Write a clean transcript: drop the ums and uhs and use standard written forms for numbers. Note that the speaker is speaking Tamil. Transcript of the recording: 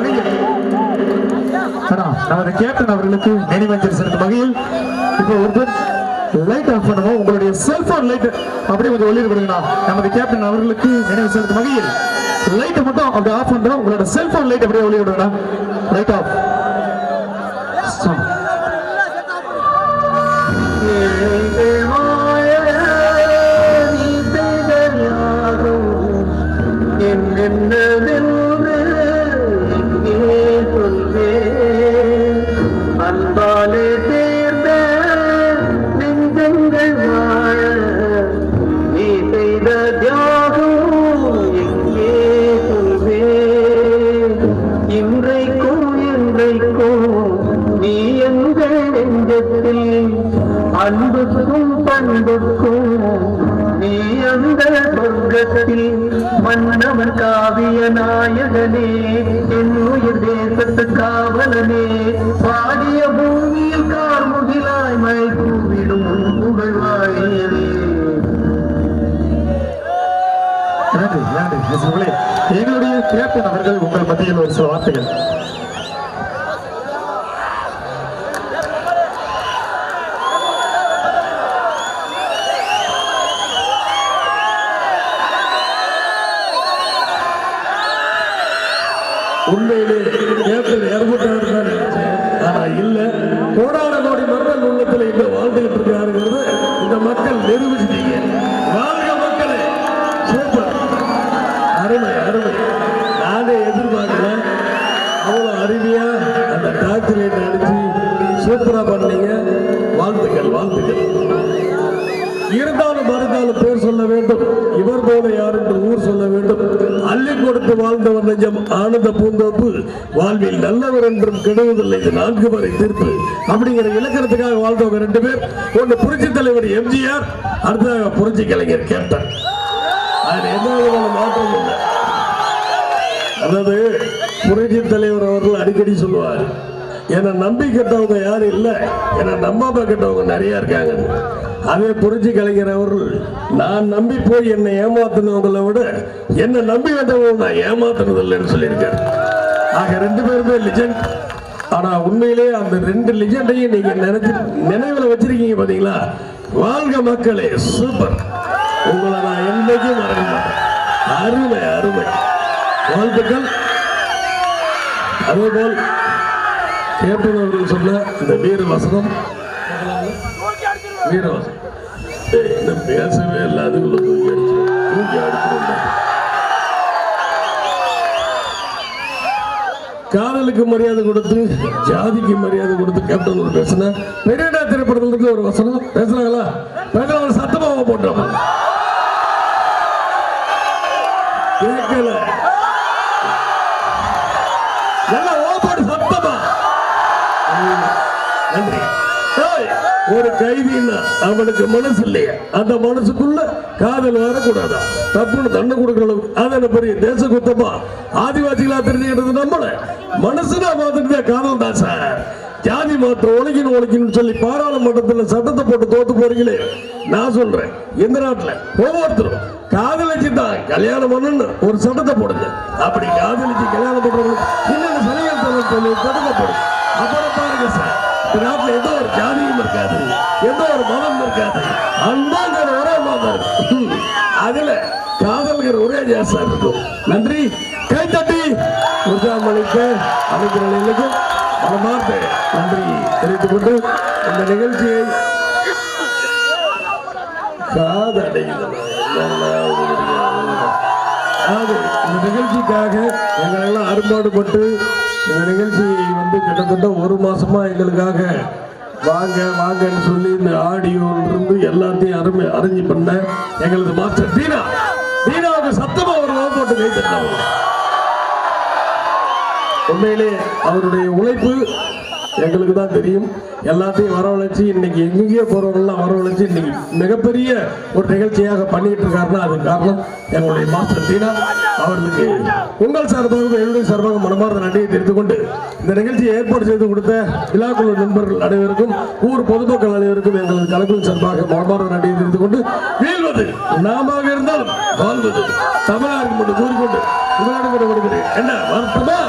வகையில் நமது கேப்டன் அவர்களுக்கு நினைவஞ்சல் செலுத்தும் வகையில் இப்போ ஒருத்தர் லைட் ஆஃப் பண்ணுவோம். உங்களுடைய செல்போன் லைட் அப்படியே கொஞ்சம் ஒளிர் விடுங்கண்ணா. நமது கேப்டன் அவர்களுக்கு நினைவு செலுத்தும் வகையில் லைட் மட்டும் அப்படியே ஆஃப் பண்றோம். உங்களோட செல்போன் லைட் அப்படியே ஒளி விடுங்கண்ணா. Light off. அன்பாலே தேர்ந்த நெஞ்சங்கள் வாழ நீ செய்த தியாகம் எங்கே சொல்வே. இன்றைக்கும் என்றைக்கும் நீ எங்கள் நெஞ்சத்தில் அன்புக்கும் பண்புக்கும் நீ அந்த சொர்க்கத்தில் மன்னவன் காவிய நாயகனே என் உயிர் தேசத்து காவலனே பாடிய பூமியில் கார்முகிலாய் மழை கூவிடும் புகழ் வாழியவே. எங்களுடைய கேப்டன் அவர்கள் உங்கள் மத்தியில் ஒரு சில வார்த்தைகள். உண்மையிலே கேப்டன் ஏற்பட்டார் தான் நினைச்சேன். ஆனா இல்ல, கோடான கோடி மக்கள் உள்ளத்துல இங்க வாழ்ந்துகிட்டு இருக்காருங்கிறது இந்த மக்கள் நிரூபிச்சிட்டீங்க. வாழ்க மக்களே. சூப்பர், அருமை அருமை. நானே எதிர்பார்க்கல, அவ்வளவு அருமையா அந்த டாக்டரேட் அடிச்சு சூப்பரா பண்ணீங்க. வாழ்த்துக்கள் வாழ்த்துக்கள். இருந்தாலும் மறுத்தாலும் பேர் சொல்ல வேண்டும். இவர் போல யார் என்று ஊர் சொல்ல வேண்டும். அள்ளி கொடுத்து வாழ்ந்தவர் நெஞ்சம் ஆனந்த பூந்தோப்பு, வாழ்வில் நல்லவர் என்றும் கெடுவதில்லை, இது 4 வரை தீர்ப்பு அப்படிங்கிற இலக்கணத்துக்காக வாழ்ந்தவங்க 2 பேர். ஒன்று புரட்சி தலைவர் எம்ஜிஆர், அடுத்த புரட்சி கலைஞர் கேப்டன். அது எந்த விதமான மாற்றம் இல்லை. அதாவது புரட்சி தலைவர் அவர்கள் அடிக்கடி சொல்லுவார், என்னை நம்பி கெட்டவங்க யாரும் இல்லை, என்னை நம்பாம கெட்டவங்க நிறைய இருக்காங்க. அதே புரட்சி கலைஞர் அவர்கள், நான் நம்பி போய் என்னை ஏமாத்தினவங்களை விட என்னை நம்பி கெட்டவங்க நான் ஏமாத்தினது இல்லைன்னு சொல்லியிருக்காரு. ஆக 2 பேருமே லிஜெண்ட். ஆனா உண்மையிலே அந்த 2 லிஜெண்டையும் நீங்க நினைவில் வச்சிருக்கீங்க பாத்தீங்களா. வாழ்க மக்களே. சூப்பர். உங்களை நான் என்னைக்கும் மறக்க மாட்டேன். அருமை அருமை. வாழ்த்துக்கள். அதேபோல் கேப்டன் அவர்கள் சொன்ன இந்த வீரவசனம், வீரவசனம் இன்னும் பேசவே இல்லை. அதுக்குள்ள தூக்கி அடிச்சு காதலுக்கு மரியாதை கொடுத்து ஜாதிக்கு மரியாதை கொடுத்து கேப்டன் ஒரு பேசின பெரியடா திரைப்படத்துல இருந்து ஒரு வசனம் பேசுறாங்களா? பேசுறாங்க. சத்தமாக போட்டோம் கேட்கல. நல்லா ஓப்பாடு சத்தமா. நன்றி. ஒரு கைதின்னா அவனுக்கு மனசு இல்லையா, அந்த மனசுக்குள்ள காதல் வரக்கூடாதா, தப்புன்னு தண்டனை கொடுக்கிற அளவுக்கு அது பெரிய தேச குத்தமா ஆதிவாசிகளா தெரிஞ்சுக்கிட்டது நம்மள மனசுனா பார்த்துட்டு காதல் தான் சார். ஜாதி மாற்றம் ஒழிக்கணும் சொல்லி பாராளுமன்றத்தில் சட்டத்தை போட்டு தோத்து போறீங்களே. நான் சொல்றேன், இந்த நாட்டில் ஒவ்வொருத்தரும் காதலிச்சு தான் கல்யாணம் பண்ணு ஒரு சட்டத்தை போடுங்க. அப்படி காதலிச்சு கல்யாணம் பண்றவங்களுக்கு இன்னொரு சலுகை சொல்லி சட்டத்தை போடுங்க. அப்புறம் பாருங்க சார், இந்த நாட்டில் எந்த ஒரு ஜாதியும் இருக்காது, எந்த ஒரு மதம் இருக்காது, அன்பாங்கிற ஒரே மதம் அதுல காதல்கிற ஒரே ஜாசா இருக்கும். நன்றி. கைத்தட்டி உற்சாகம் அளிக்க அமைச்சர்களுக்கும் மனமார்ந்த நன்றி தெரிவித்துக் கொண்டு இந்த நிகழ்ச்சியை இந்த நிகழ்ச்சிக்காக எங்கள் எல்லாம் அரும்பாடுபட்டு இந்த நிகழ்ச்சியை வந்து கிட்டத்தட்ட 1 மாசமா எங்களுக்காக வாங்க வாங்கன்னு சொல்லி இந்த ஆடியோன்றது எல்லாத்தையும் அரேஞ்ச் பண்ண எங்களது மாஸ்டர் தீனாவுக்கு சத்தமா ஒரு போட்டு கைத்தட்டாங்க. உண்மையிலே அவருடைய உழைப்பு எங்களுக்கு தான் தெரியும். எல்லாத்தையும் வரவழைச்சு இன்னைக்கு எங்கேயோ போறவங்கலாம் வரவழைச்சு இன்னைக்கு மிகப்பெரிய ஒரு நிகழ்ச்சியாக பண்ணிட்டு இருக்காருன்னா அது காரணம் எங்களுடைய மாஸ்டர் தீனா அவர்களுக்கு உங்கள் சார்பாக என்னுடைய சார்பாக மனமார்ந்த நன்றியை தெரிந்து கொண்டு இந்த நிகழ்ச்சியை ஏற்பாடு செய்து கொடுத்த விழாக்குழு நண்பர்கள் அனைவருக்கும் ஊர் பொதுமக்கள் அனைவருக்கும் எங்களது கலக்குழு சார்பாக மனமார்ந்த நன்றியை தெரிந்து கொண்டு வீழ்வது நாம இருந்தாலும் வாழ்வது தமிழாருக்கு மட்டும் கூறிக்கொண்டு உங்களிடம் என்ன வருத்தமா